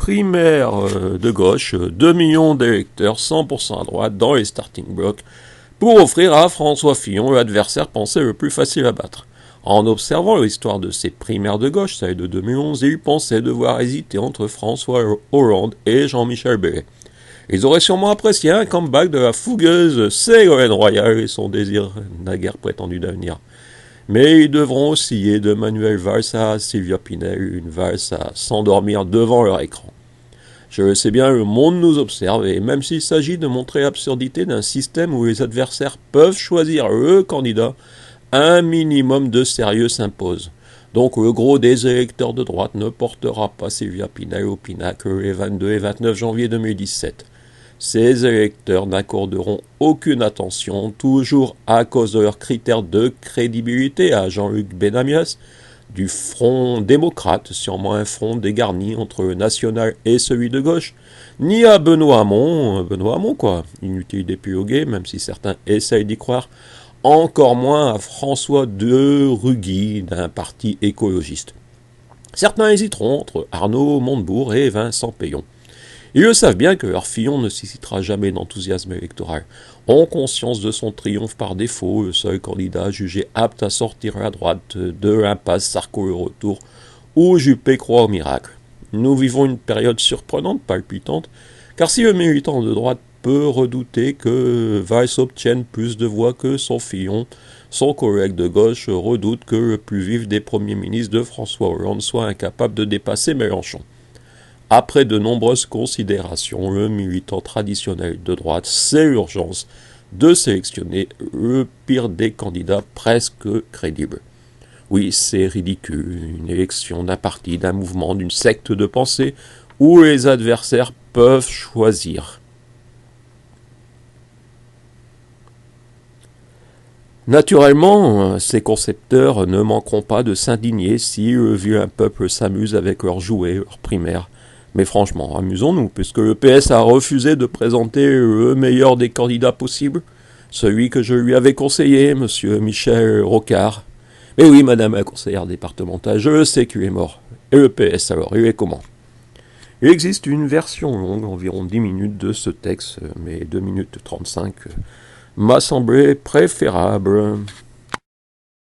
primaire de gauche, 2 millions d'électeurs, 100% à droite, dans les starting blocks, pour offrir à François Fillon l'adversaire pensé le plus facile à battre. En observant l'histoire de ces primaires de gauche, celle de 2011, il pensait devoir hésiter entre François Hollande et Jean-Michel Bellay. Ils auraient sûrement apprécié un comeback de la fougueuse Ségolène Royal et son désir naguère prétendu d'avenir. Mais ils devront osciller de Manuel Valls à Sylvia Pinel, une valse à s'endormir devant leur écran. Je le sais bien, le monde nous observe, et même s'il s'agit de montrer l'absurdité d'un système où les adversaires peuvent choisir le candidat, un minimum de sérieux s'impose. Donc le gros des électeurs de droite ne portera pas Sylvia Pinel au pinacle les 22 et 29 janvier 2017. Ces électeurs n'accorderont aucune attention, toujours à cause de leurs critères de crédibilité, à Jean-Luc Benamias, du Front démocrate, sûrement un front dégarni entre le national et celui de gauche, ni à Benoît Hamon quoi, inutile d'épiloguer, même si certains essayent d'y croire, encore moins à François de Rugy, d'un parti écologiste. Certains hésiteront entre Arnaud Montebourg et Vincent Peillon. Ils le savent bien que leur Fillon ne suscitera jamais d'enthousiasme électoral, ont conscience de son triomphe par défaut, le seul candidat jugé apte à sortir la droite de l'impasse Sarko le retour, ou Juppé croit au miracle. Nous vivons une période surprenante, palpitante, car si le militant de droite peut redouter que Valls obtienne plus de voix que son Fillon, son collègue de gauche redoute que le plus vif des premiers ministres de François Hollande soit incapable de dépasser Mélenchon. Après de nombreuses considérations, le militant traditionnel de droite sait l'urgence de sélectionner le pire des candidats presque crédibles. Oui, c'est ridicule, une élection d'un parti, d'un mouvement, d'une secte de pensée où les adversaires peuvent choisir. Naturellement, ces concepteurs ne manqueront pas de s'indigner si le vilain peuple s'amuse avec leurs jouets, leurs primaires. Mais franchement, amusons-nous, puisque le PS a refusé de présenter le meilleur des candidats possibles, celui que je lui avais conseillé, monsieur Michel Rocard. Mais oui, madame la conseillère départementale, je sais qu'il est mort. Et le PS alors, il est comment ? Il existe une version longue, environ 10 minutes de ce texte, mais 2 minutes 35 m'a semblé préférable.